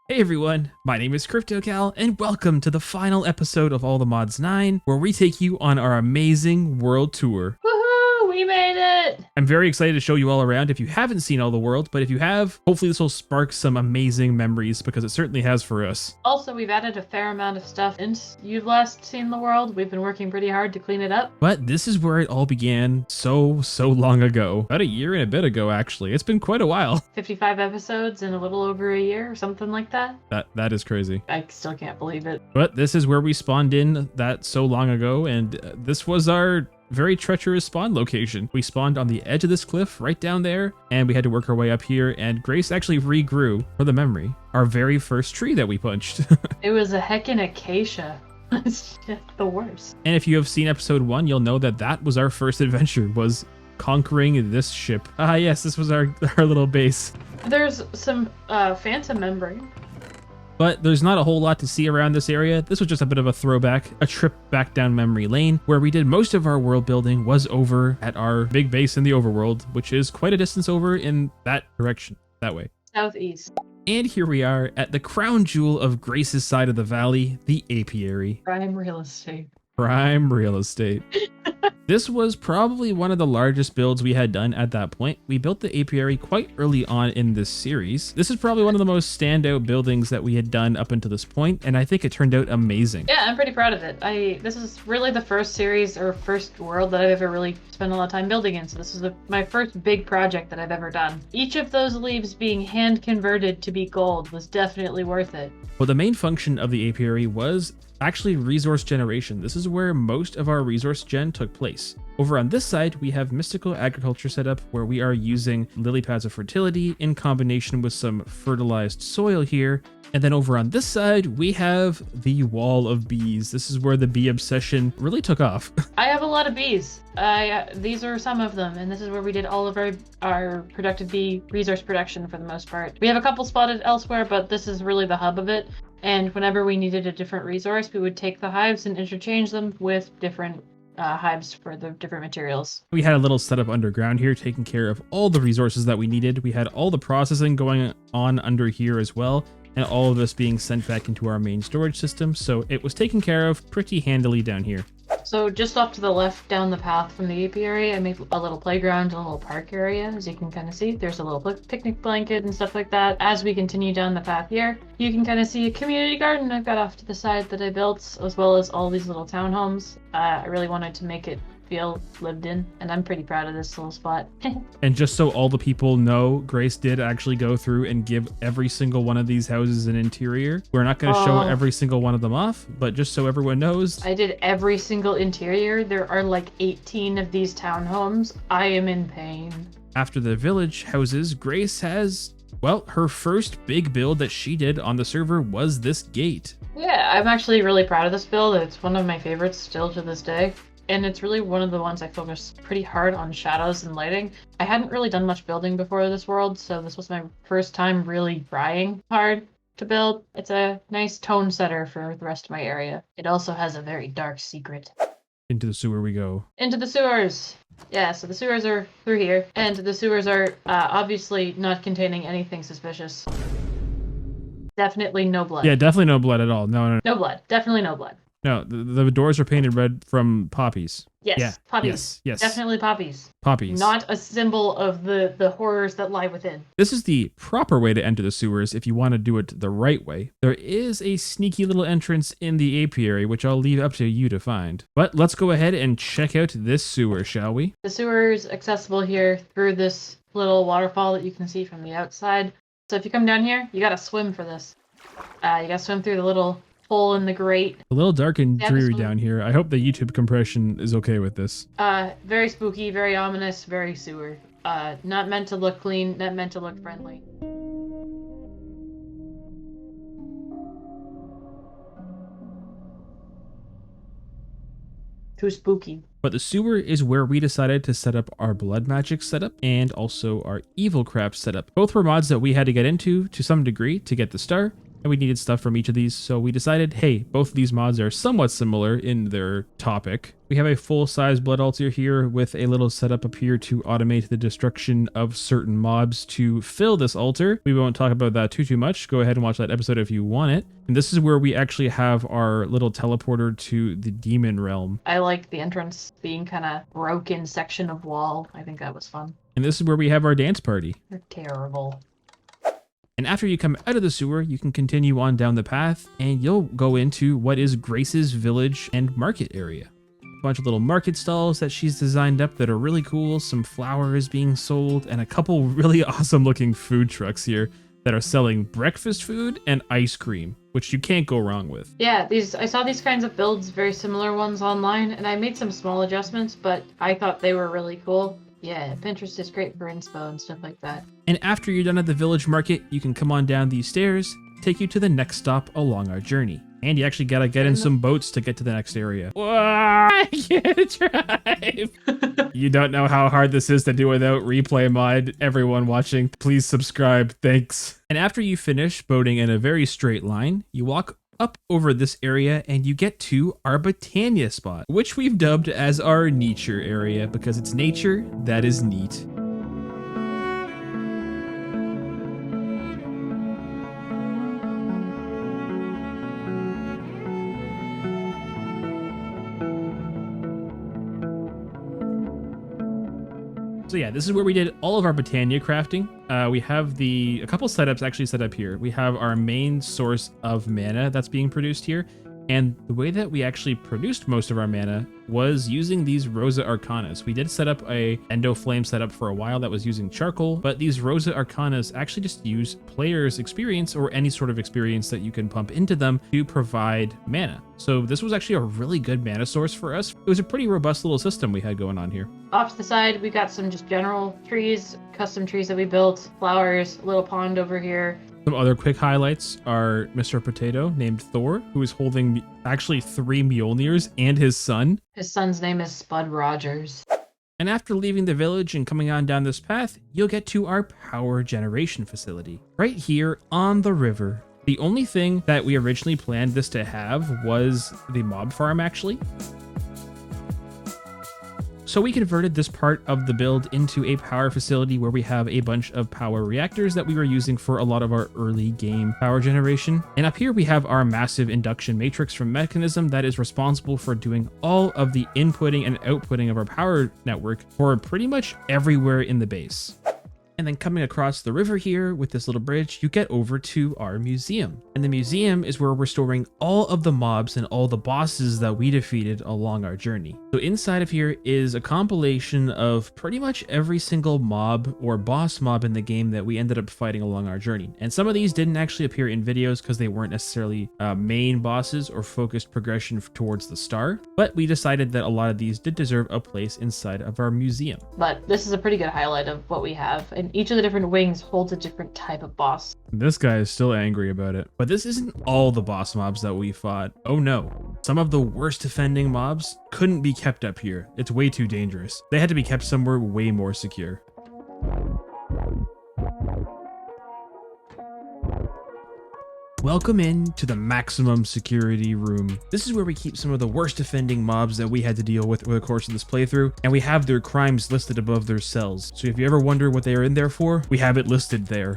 Hey everyone, my name is KryptoCal, and welcome to the final episode of All the Mods 9, where we take you on our amazing world tour. Woohoo! We made it! I'm very excited to show you all around if you haven't seen all the world, but if you have, hopefully this will spark some amazing memories, because it certainly has for us. Also, we've added a fair amount of stuff since you've last seen the world. We've been working pretty hard to clean it up. But this is where it all began so long ago. About a year and a bit ago, actually. It's been quite a while. 55 episodes in a little over a year or something like that. That is crazy. I still can't believe it. But this is where we spawned in that so long ago, and this was our very treacherous spawn location. We spawned on the edge of this cliff right down there, and we had to work our way up here, and Grace actually regrew, for the memory, our very first tree that we punched. It was a heckin' acacia. It's just the worst. And if you have seen episode 1, you'll know that that was our first adventure, was conquering this ship. Ah yes, this was our little base. There's some phantom membrane. But there's not a whole lot to see around this area. This was just a bit of a throwback, a trip back down memory lane, where we did most of our world building was over at our big base in the overworld, which is quite a distance over in that direction, that way. Southeast. And here we are at the crown jewel of Grace's side of the valley, the Apiary. Prime real estate. Prime real estate. This was probably one of the largest builds we had done at that point. We built the apiary quite early on in this series. This is probably one of the most standout buildings that we had done up until this point, and I think it turned out amazing. Yeah, I'm pretty proud of it. This is really the first series or first world that I've ever really spent a lot of time building in, so this is my first big project that I've ever done. Each of those leaves being hand converted to be gold was definitely worth it. Well, the main function of the apiary was actually resource generation. This is where most of our resource gen took place. Over on this side, we have mystical agriculture set up where we are using lily pads of fertility in combination with some fertilized soil here. And then over on this side, we have the wall of bees. This is where the bee obsession really took off. I have a lot of bees. These are some of them, and this is where we did all of our productive bee resource production for the most part. We have a couple spotted elsewhere, but this is really the hub of it. And whenever we needed a different resource, we would take the hives and interchange them with different hives for the different materials. We had a little setup underground here taking care of all the resources that we needed. We had all the processing going on under here as well, and all of this being sent back into our main storage system, so it was taken care of pretty handily down here. So just off to the left down the path from the apiary, I made a little playground and a little park area. As you can kind of see, there's a little picnic blanket and stuff like that. As we continue down the path here, you can kind of see a community garden I've got off to the side that I built, as well as all these little townhomes. I really wanted to make it feel lived in, and I'm pretty proud of this little spot. And just so all the people know, Grace did actually go through and give every single one of these houses an interior. We're not going to show every single one of them off, but just so everyone knows. I did every single interior. There are like 18 of these townhomes. I am in pain. After the village houses, Grace has, well, her first big build that she did on the server was this gate. Yeah, I'm actually really proud of this build. It's one of my favorites still to this day. And it's really one of the ones I focused pretty hard on shadows and lighting. I hadn't really done much building before this world, so this was my first time really trying hard to build. It's a nice tone setter for the rest of my area. It also has a very dark secret. Into the sewer we go. Into the sewers! Yeah, so the sewers are through here, and the sewers are obviously not containing anything suspicious. Definitely no blood. Yeah, definitely no blood at all. No. No blood. Definitely no blood. No, the doors are painted red from poppies. Yes, yeah. Poppies. Yes. Definitely poppies. Poppies. Not a symbol of the horrors that lie within. This is the proper way to enter the sewers if you want to do it the right way. There is a sneaky little entrance in the apiary, which I'll leave up to you to find. But let's go ahead and check out this sewer, shall we? The sewer is accessible here through this little waterfall that you can see from the outside. So if you come down here, you gotta swim for this. You gotta swim through the little hole in the grate. A little dark and dreary down here. I hope the YouTube compression is okay with this. Very spooky, very ominous, very sewer. Not meant to look clean, not meant to look friendly. Too spooky. But the sewer is where we decided to set up our blood magic setup and also our evil craft setup. Both were mods that we had to get into to some degree to get the star. and we needed stuff from each of these. So we decided, hey, both of these mods are somewhat similar in their topic. We have a full-size blood altar here with a little setup up here to automate the destruction of certain mobs to fill this altar. We won't talk about that too much. Go ahead and watch that episode if you want it. And this is where we actually have our little teleporter to the demon realm. I like the entrance being kind of broken section of wall. I think that was fun. And this is where we have our dance party. They're terrible. And after you come out of the sewer, you can continue on down the path and you'll go into what is Grace's village and market area. A bunch of little market stalls that she's designed up that are really cool, some flowers being sold, and a couple really awesome looking food trucks here that are selling breakfast food and ice cream, which you can't go wrong with. Yeah, I saw these kinds of builds, very similar ones online, and I made some small adjustments, but I thought they were really cool. Yeah, Pinterest is great for inspo and stuff like that. And after you're done at the village market, you can come on down these stairs, take you to the next stop along our journey. And you actually gotta get in some boats to get to the next area. Whoa, I can't drive. You don't know how hard this is to do without replay mod. Everyone watching, please subscribe. Thanks. And after you finish boating in a very straight line, you walk up over this area and you get to our Botania spot, which we've dubbed as our nature area because it's nature that is neat. So yeah, this is where we did all of our Botania crafting. We have a couple setups actually set up here. We have our main source of mana that's being produced here. And the way that we actually produced most of our mana was using these Rosa Arcanas. We did set up a Endo Flame setup for a while that was using charcoal, but these Rosa Arcanas actually just use players' experience or any sort of experience that you can pump into them to provide mana. So this was actually a really good mana source for us. It was a pretty robust little system we had going on here. Off to the side, we got some just general trees, custom trees that we built, flowers, a little pond over here. Some other quick highlights are Mr. Potato named Thor, who is holding actually 3 Mjolnirs and his son. His son's name is Spud Rogers. And after leaving the village and coming on down this path, you'll get to our power generation facility. Right here on the river. The only thing that we originally planned this to have was the mob farm actually. So we converted this part of the build into a power facility where we have a bunch of power reactors that we were using for a lot of our early game power generation. And up here we have our massive induction matrix from Mechanism that is responsible for doing all of the inputting and outputting of our power network for pretty much everywhere in the base. And then coming across the river here with this little bridge, you get over to our museum. And the museum is where we're storing all of the mobs and all the bosses that we defeated along our journey. So inside of here is a compilation of pretty much every single mob or boss mob in the game that we ended up fighting along our journey. And some of these didn't actually appear in videos because they weren't necessarily main bosses or focused progression towards the star. But we decided that a lot of these did deserve a place inside of our museum. But this is a pretty good highlight of what we have. And each of the different wings holds a different type of boss. This guy is still angry about it. But this isn't all the boss mobs that we fought. Oh no. Some of the worst defending mobs couldn't be kept up here. It's way too dangerous. They had to be kept somewhere way more secure. Welcome in to the maximum security room. This is where we keep some of the worst defending mobs that we had to deal with over the course of this playthrough, and we have their crimes listed above their cells. So if you ever wonder what they are in there for, we have it listed there.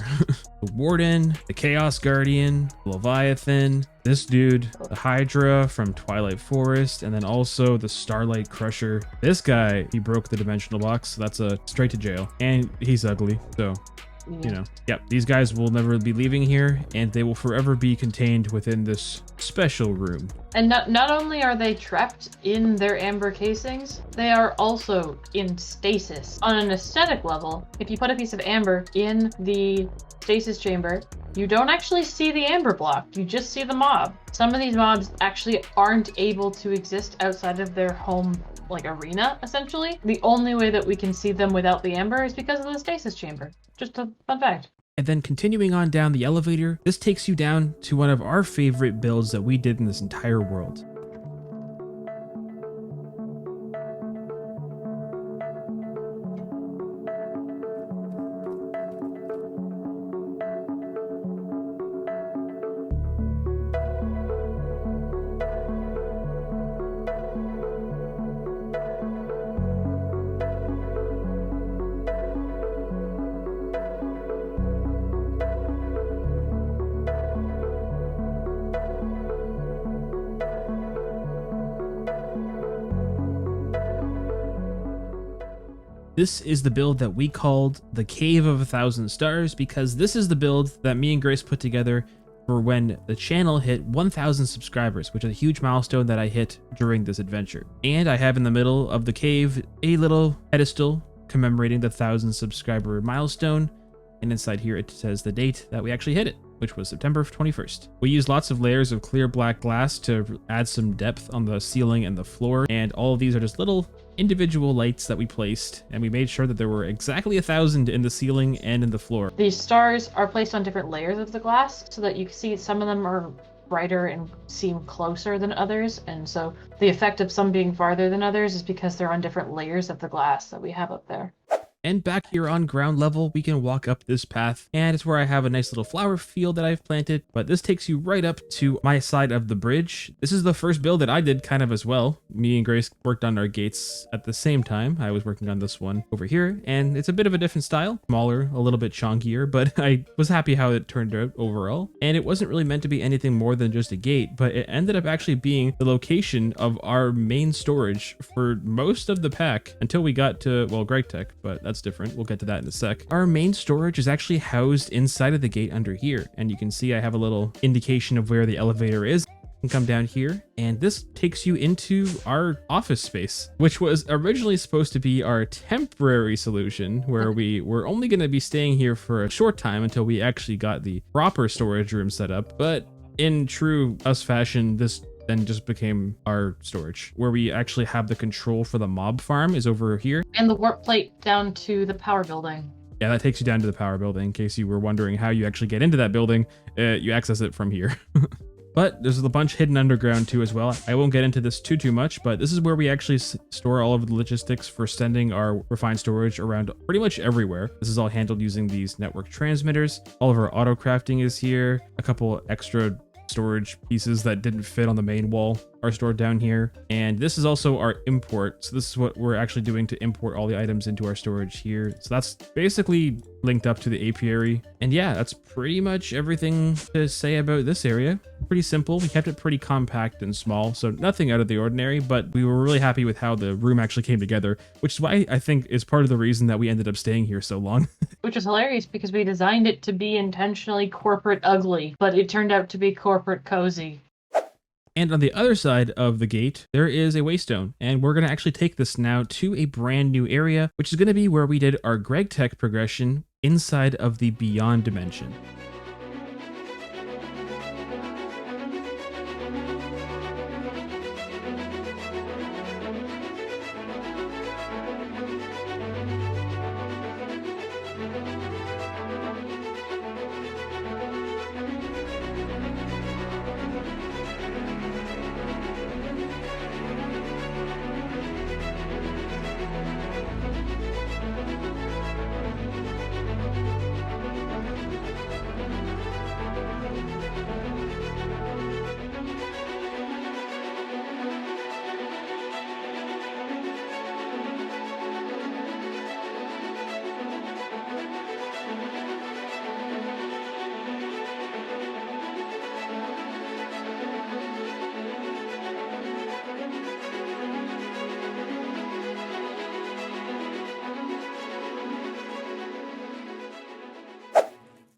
The Warden, the Chaos Guardian, Leviathan, this dude, the Hydra from Twilight Forest, and then also the Starlight Crusher. This guy, he broke the dimensional box, so that's a straight to jail, and he's ugly, so you know, yep, these guys will never be leaving here, and they will forever be contained within this special room. And not only are they trapped in their amber casings, they are also in stasis. On an aesthetic level, if you put a piece of amber in the stasis chamber, you don't actually see the amber block, you just see the mob. Some of these mobs actually aren't able to exist outside of their home arena, essentially. The only way that we can see them without the amber is because of the stasis chamber. Just a fun fact. And then continuing on down the elevator, this takes you down to one of our favorite builds that we did in this entire world. This is the build that we called the Cave of 1,000 Stars because this is the build that me and Grace put together for when the channel hit 1,000 subscribers, which is a huge milestone that I hit during this adventure. And I have in the middle of the cave a little pedestal commemorating the 1,000 subscriber milestone. And inside here it says the date that we actually hit it, which was September 21st. We used lots of layers of clear black glass to add some depth on the ceiling and the floor. And all of these are just little individual lights that we placed, and we made sure that there were exactly 1,000 in the ceiling and in the floor. These stars are placed on different layers of the glass so that you can see some of them are brighter and seem closer than others, and so the effect of some being farther than others is because they're on different layers of the glass that we have up there. And back here on ground level, we can walk up this path, and it's where I have a nice little flower field that I've planted, but this takes you right up to my side of the bridge. This is the first build that I did kind of as well. Me and Grace worked on our gates at the same time. I was working on this one over here, and it's a bit of a different style, smaller, a little bit chunkier, but I was happy how it turned out overall. And it wasn't really meant to be anything more than just a gate, but it ended up actually being the location of our main storage for most of the pack until we got to, well, KryptoCal, but that's different. We'll get to that in a sec. Our main storage is actually housed inside of the gate under here, and you can see I have a little indication of where the elevator is. You can come down here, and this takes you into our office space, which was originally supposed to be our temporary solution, where we were only going to be staying here for a short time until we actually got the proper storage room set up. But in true us fashion, this then just became our storage, where we actually have the control for the mob farm is over here. And the warp plate down to the power building. Yeah, that takes you down to the power building. In case you were wondering how you actually get into that building, you access it from here. But there's a bunch hidden underground too as well. I won't get into this too much, but this is where we actually store all of the logistics for sending our refined storage around pretty much everywhere. This is all handled using these network transmitters. All of our auto crafting is here. A couple extra storage pieces that didn't fit on the main wall are stored down here. And this is also our import. So this is what we're actually doing to import all the items into our storage here. So that's basically linked up to the apiary. And yeah, that's pretty much everything to say about this area. Pretty simple. We kept it pretty compact and small, so nothing out of the ordinary, but we were really happy with how the room actually came together, which is why I think is part of the reason that we ended up staying here so long. Which is hilarious because we designed it to be intentionally corporate ugly, but it turned out to be corporate cozy. And on the other side of the gate, there is a waystone, and we're going to actually take this now to a brand new area, which is going to be where we did our KryptoCal progression inside of the Beyond Dimension.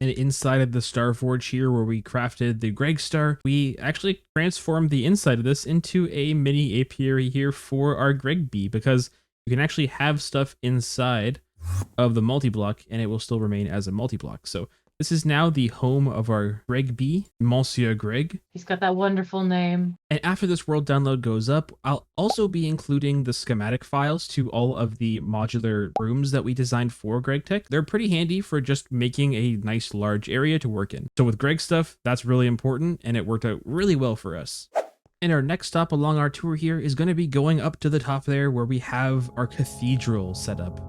And inside of the Star Forge here, where we crafted the Greg Star, we actually transformed the inside of this into a mini apiary here for our Greg Bee, because you can actually have stuff inside of the multi-block and it will still remain as a multi-block. So this is now the home of our Greg Bee, Monsieur Greg. He's got that wonderful name. And after this world download goes up, I'll also be including the schematic files to all of the modular rooms that we designed for KryptoCal. They're pretty handy for just making a nice large area to work in. So with Greg stuff, that's really important, and it worked out really well for us. And our next stop along our tour here is going to be going up to the top there where we have our cathedral set up.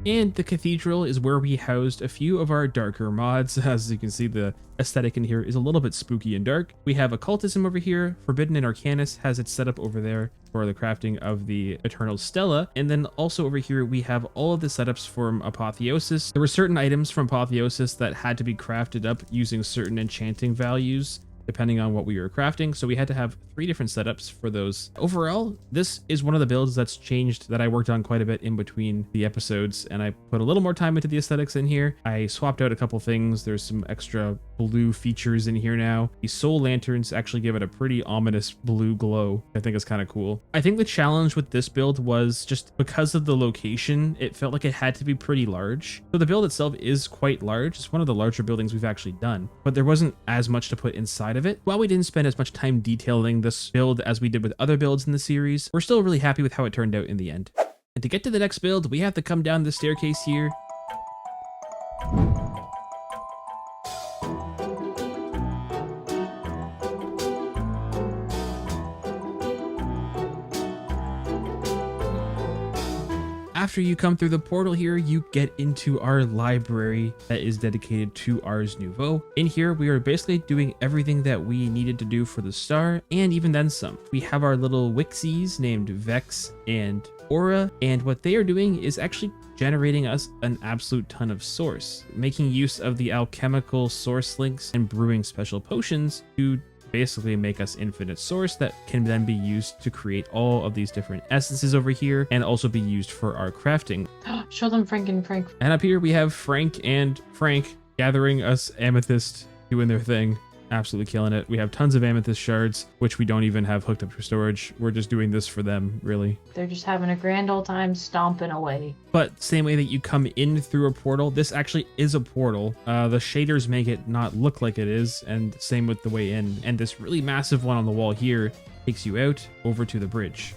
And the cathedral is where we housed a few of our darker mods. As you can see, the aesthetic in here is a little bit spooky and dark. We have occultism over here. Forbidden and Arcanus has its setup over there. for the crafting of the Eternal Stella. And then also over here, we have all of the setups from Apotheosis. There were certain items from Apotheosis that had to be crafted up using certain enchanting values, depending on what we were crafting. So we had to have 3 different setups for those. Overall, this is one of the builds that's changed that I worked on quite a bit in between the episodes, and I put a little more time into the aesthetics in here. I swapped out a couple things. There's some extra blue features in here now. The soul lanterns actually give it a pretty ominous blue glow. I think it's kind of cool. I think the challenge with this build was just because of the location, it felt like it had to be pretty large. So the build itself is quite large. It's one of the larger buildings we've actually done, but there wasn't as much to put inside of it. While we didn't spend as much time detailing this build as we did with other builds in the series, we're still really happy with how it turned out in the end. And to get to the next build, we have to come down the staircase here. After you come through the portal here, you get into our library that is dedicated to Ars Nouveau. In here, we are basically doing everything that we needed to do for the star, and even then some. We have our little Wixies named Vex and Aura, and what they are doing is actually generating us an absolute ton of source, making use of the alchemical source links and brewing special potions to basically make us infinite source that can then be used to create all of these different essences over here and also be used for our crafting. Show them Frank and Frank. And up here we have Frank and Frank gathering us amethyst, doing their thing. Absolutely killing it. We have tons of amethyst shards, which we don't even have hooked up to storage. We're just doing this for them, really. They're just having a grand old time stomping away. But same way that you come in through a portal, this actually is a portal. The shaders make it not look like it is, and same with the way in. And this really massive one on the wall here takes you out over to the bridge,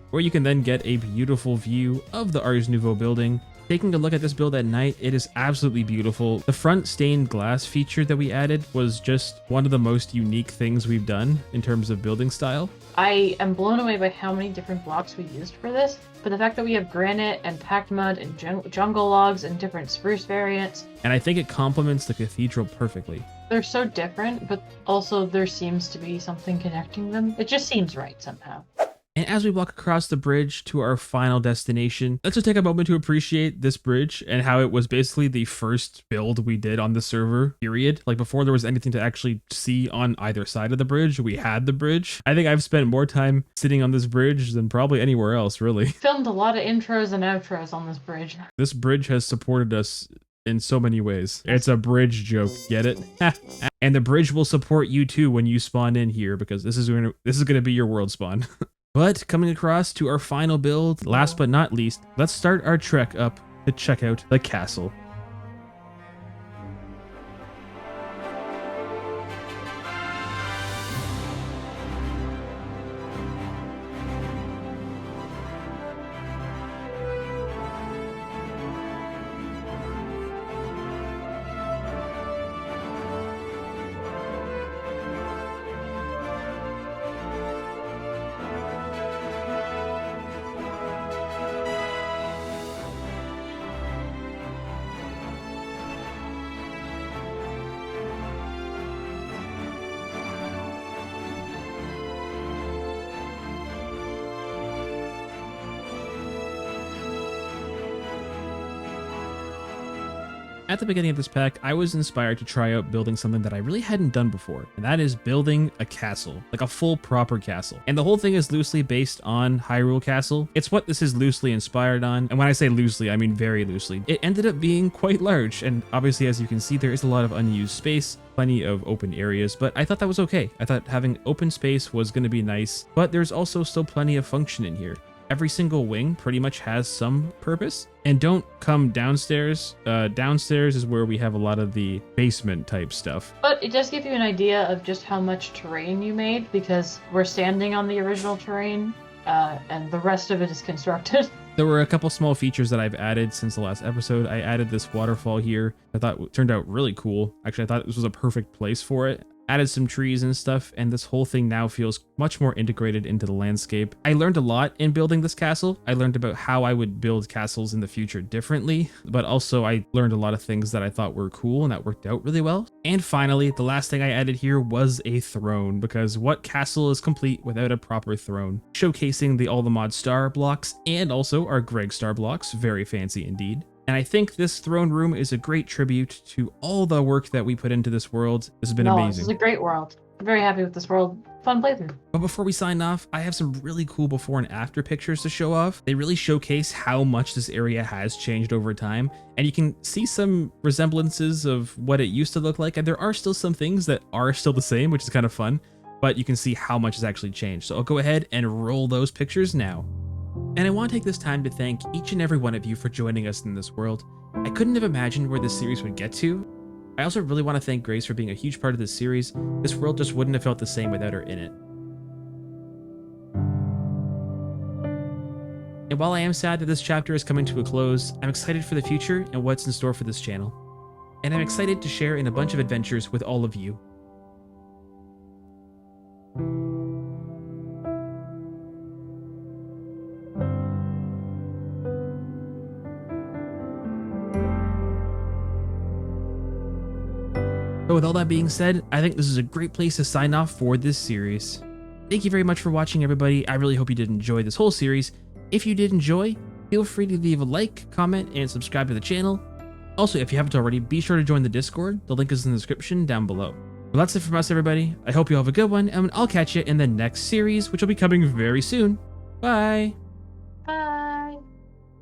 where you can then get a beautiful view of the Ars Nouveau building. Taking a look at this build at night, it is absolutely beautiful. The front stained glass feature that we added was just one of the most unique things we've done in terms of building style. I am blown away by how many different blocks we used for this, but the fact that we have granite and packed mud and jungle logs and different spruce variants. And I think it complements the cathedral perfectly. They're so different, but also there seems to be something connecting them. It just seems right somehow. And as we walk across the bridge to our final destination, let's just take a moment to appreciate this bridge and how it was basically the first build we did on the server, period. Like before there was anything to actually see on either side of the bridge, we had the bridge. I think I've spent more time sitting on this bridge than probably anywhere else, really. Filmed a lot of intros and outros on this bridge. This bridge has supported us in so many ways. It's a bridge joke, get it? And the bridge will support you too when you spawn in here, because this is going to be your world spawn. But coming across to our final build, last but not least, let's start our trek up to check out the castle. At the beginning of this pack, I was inspired to try out building something that I really hadn't done before, and that is building a castle, like a full proper castle. And the whole thing is loosely based on Hyrule Castle. It's what this is loosely inspired on, and when I say loosely, I mean very loosely. It ended up being quite large, and obviously as you can see, there is a lot of unused space, plenty of open areas, but I thought that was okay. I thought having open space was going to be nice, but there's also still plenty of function in here. Every single wing pretty much has some purpose. And don't come downstairs. Downstairs is where we have a lot of the basement type stuff. But it does give you an idea of just how much terrain you made, because we're standing on the original terrain, and the rest of it is constructed. There were a couple small features that I've added since the last episode. I added this waterfall here. I thought it turned out really cool. Actually, I thought this was a perfect place for it. added some trees and stuff, and this whole thing now feels much more integrated into the landscape. I learned a lot in building this castle. I learned about how I would build castles in the future differently, but also I learned a lot of things that I thought were cool and that worked out really well. And finally, the last thing I added here was a throne, because what castle is complete without a proper throne? Showcasing all the mod star blocks and also our Greg star blocks, very fancy indeed. And I think this throne room is a great tribute to all the work that we put into this world. This has been amazing. This is a great world. I'm very happy with this world. Fun playthrough. But before we sign off, I have some really cool before and after pictures to show off. They really showcase how much this area has changed over time, and you can see some resemblances of what it used to look like, and there are still some things that are still the same, which is kind of fun, but you can see how much has actually changed. So I'll go ahead and roll those pictures now. And I want to take this time to thank each and every one of you for joining us in this world. I couldn't have imagined where this series would get to. I also really want to thank Grace for being a huge part of this series. This world just wouldn't have felt the same without her in it. And while I am sad that this chapter is coming to a close, I'm excited for the future and what's in store for this channel. And I'm excited to share in a bunch of adventures with all of you. But with all that being said, I think this is a great place to sign off for this series. Thank you very much for watching, everybody. I really hope you did enjoy this whole series. If you did enjoy, feel free to leave a like, comment, and subscribe to the channel. Also, if you haven't already, be sure to join the Discord. The link is in the description down below. Well, that's it from us, everybody. I hope you all have a good one, and I'll catch you in the next series, which will be coming very soon. Bye!